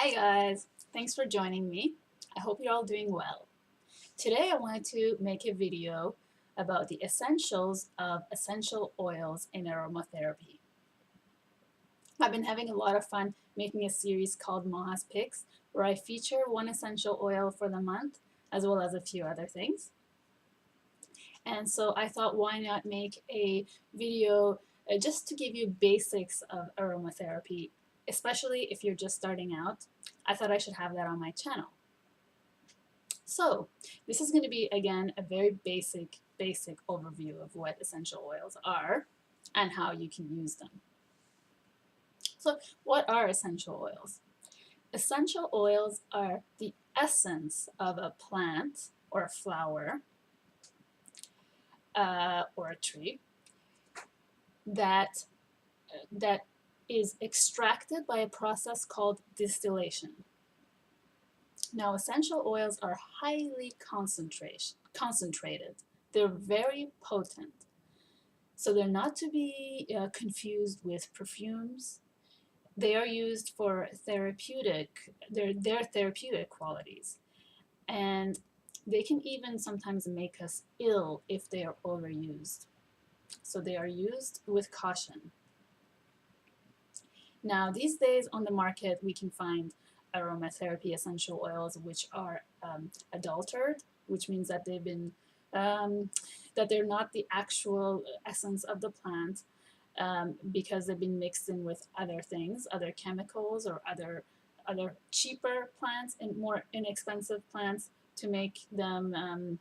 Hi guys, thanks for joining me. I hope you're all doing well. Today I wanted to make a video about the essentials of essential oils in aromatherapy. I've been having a lot of fun making a series called Moha's Picks, where I feature one essential oil for the month as well as a few other things. And so I thought, why not make a video just to give you basics of aromatherapy, especially if you're just starting out. I thought I should have that on my channel. So this is going to be, again, a very basic overview of what essential oils are and how you can use them. So what are essential oils? Essential oils are the essence of a plant or a flower or a tree that is extracted by a process called distillation. Now, essential oils are highly concentrated. They're very potent. So they're not to be confused with perfumes. They are used for therapeutic, their therapeutic qualities. And they can even sometimes make us ill if they are overused. So they are used with caution. Now, these days on the market, we can find aromatherapy essential oils which are adulterated, which means that they've been that they're not the actual essence of the plant because they've been mixed in with other things, other chemicals, or other cheaper plants and more inexpensive plants to make them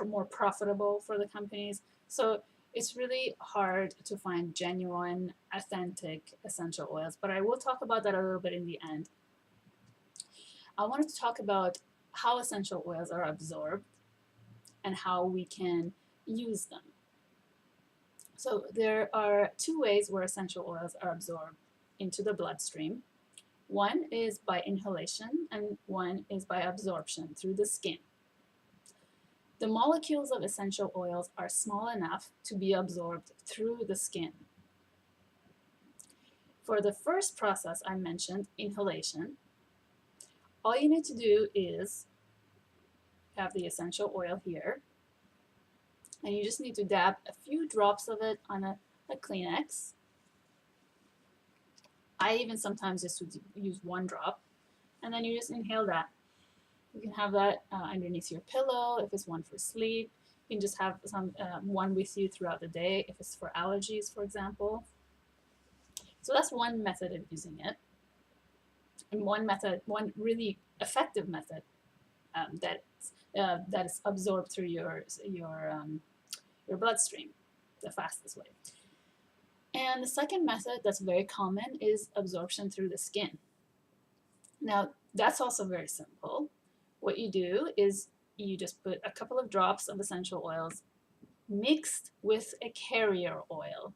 more profitable for the companies. So it's really hard to find genuine, authentic essential oils, but I will talk about that a little bit in the end. I wanted to talk about how essential oils are absorbed and how we can use them. So there are two ways where essential oils are absorbed into the bloodstream. One is by inhalation and one is by absorption through the skin. The molecules of essential oils are small enough to be absorbed through the skin. For the first process I mentioned, inhalation, all you need to do is have the essential oil here, and you just need to dab a few drops of it on a Kleenex. I even sometimes just would use one drop, and then you just inhale that. You can have that underneath your pillow if it's one for sleep. You can just have one with you throughout the day if it's for allergies, for example. So that's one method of using it. And one really effective method that is absorbed through your bloodstream, the fastest way. And the second method that's very common is absorption through the skin. Now, that's also very simple. What you do is you just put a couple of drops of essential oils mixed with a carrier oil.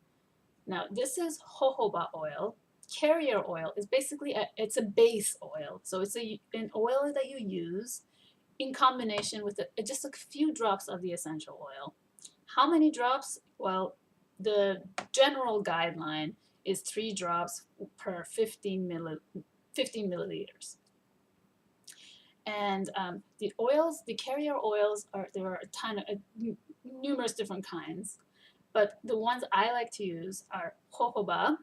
Now, this is jojoba oil. Carrier oil is basically it's a base oil. So it's an oil that you use in combination with just a few drops of the essential oil. How many drops? Well, the general guideline is 3 drops per 15 milliliters. And the carrier oils, there are a ton of numerous different kinds, but the ones I like to use are jojoba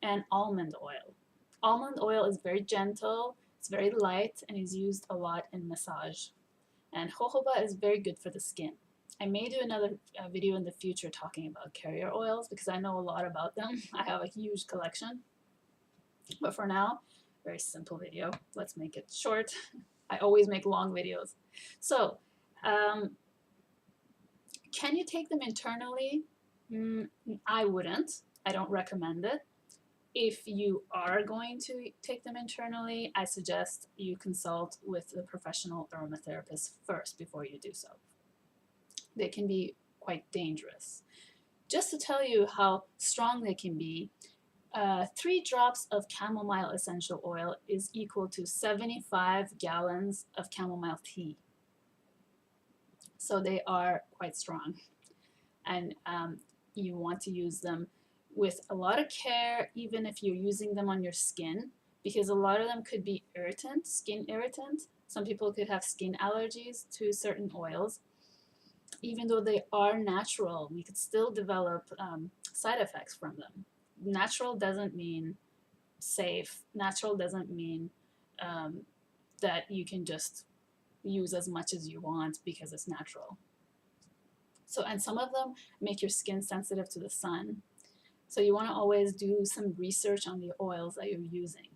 and almond oil. Almond oil is very gentle, it's very light, and is used a lot in massage. And jojoba is very good for the skin. I may do another video in the future talking about carrier oils because I know a lot about them. I have a huge collection. But for now, very simple video. Let's make it short. I always make long videos. So, can you take them internally? I wouldn't. I don't recommend it. If you are going to take them internally, I suggest you consult with a professional aromatherapist first before you do so. They can be quite dangerous. Just to tell you how strong they can be, 3 drops of chamomile essential oil is equal to 75 gallons of chamomile tea. So they are quite strong. And you want to use them with a lot of care, even if you're using them on your skin, because a lot of them could be irritant, skin irritant. Some people could have skin allergies to certain oils. Even though they are natural, we could still develop side effects from them. Natural doesn't mean safe. Natural doesn't mean um, that you can just use as much as you want because it's natural. So, and some of them make your skin sensitive to the sun. So you want to always do some research on the oils that you're using.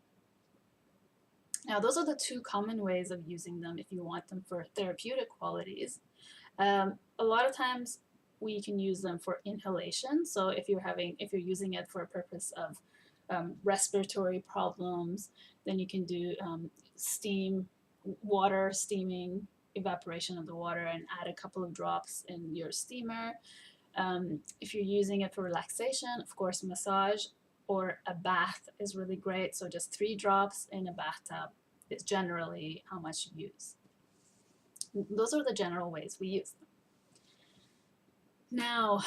Now, those are the two common ways of using them if you want them for therapeutic qualities. A lot of times we can use them for inhalation. So if you're using it for a purpose of respiratory problems, then you can do water steaming, evaporation of the water, and add a couple of drops in your steamer. If you're using it for relaxation, of course, massage or a bath is really great. So just 3 drops in a bathtub is generally how much you use. Those are the general ways we use them. Now,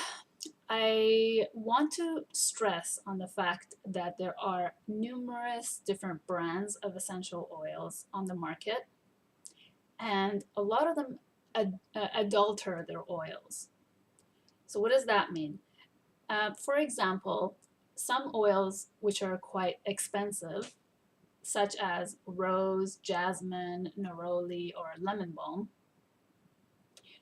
I want to stress on the fact that there are numerous different brands of essential oils on the market, and a lot of them adulter their oils. So what does that mean? For example, some oils which are quite expensive, such as rose, jasmine, neroli, or lemon balm,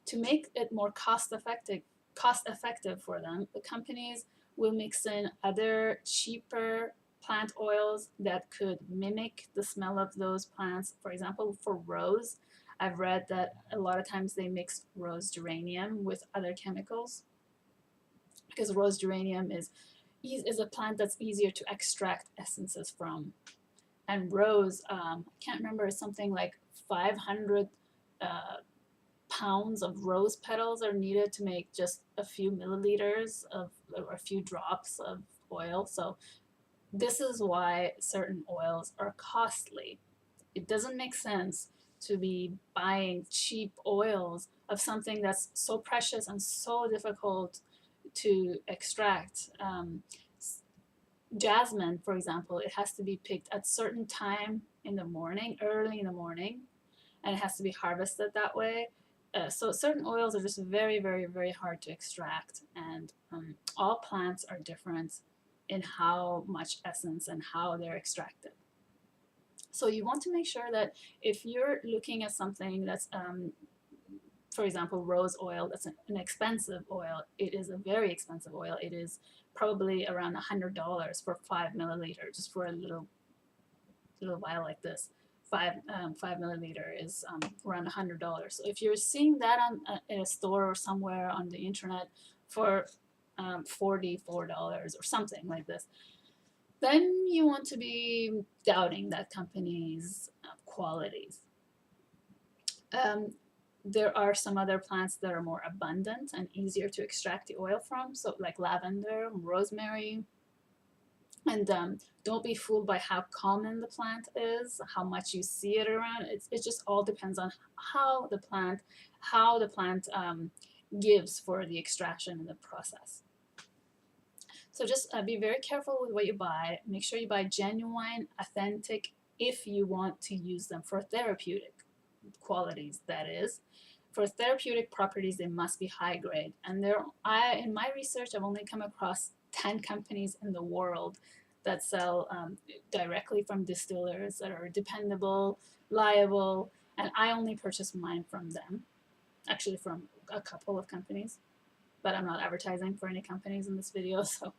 to make it more cost effective for them, the companies will mix in other cheaper plant oils that could mimic the smell of those plants. For example, for rose, I've read that a lot of times they mix rose geranium with other chemicals because rose geranium is a plant that's easier to extract essences from. And rose, I can't remember, something like 500 pounds of rose petals are needed to make just a few milliliters of, or a few drops of oil. So this is why certain oils are costly. It doesn't make sense to be buying cheap oils of something that's so precious and so difficult to extract. Jasmine, for example, it has to be picked at certain time in the morning, early in the morning, and it has to be harvested that way. So certain oils are just very, very, very hard to extract, and all plants are different in how much essence and how they're extracted. So you want to make sure that if you're looking at something that's, for example, rose oil, that's an expensive oil. It is a very expensive oil. It is probably around $100 for 5 milliliters, just for a little vial like this. 5 milliliter is around $100. So if you're seeing that in a store or somewhere on the internet for $44 or something like this, then you want to be doubting that company's qualities. There are some other plants that are more abundant and easier to extract the oil from, so like lavender, rosemary. And don't be fooled by how common the plant is, how much you see it around. It just all depends on how the plant gives for the extraction and the process. So just be very careful with what you buy. Make sure you buy genuine, authentic, if you want to use them for therapeutic qualities, that is. For therapeutic properties, they must be high grade. And in my research, I've only come across 10 companies in the world that sell directly from distillers that are dependable, reliable, and I only purchase mine from them, actually from a couple of companies, but I'm not advertising for any companies in this video. So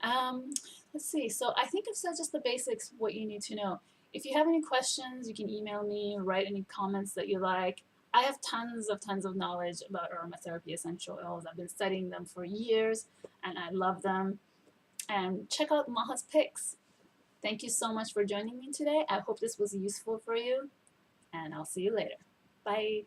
let's see. So I think I've said just the basics, what you need to know. If you have any questions, you can email me, write any comments that you like. I have tons of knowledge about aromatherapy essential oils. I've been studying them for years, and I love them. And check out Maha's picks. Thank you so much for joining me today. I hope this was useful for you, and I'll see you later. Bye.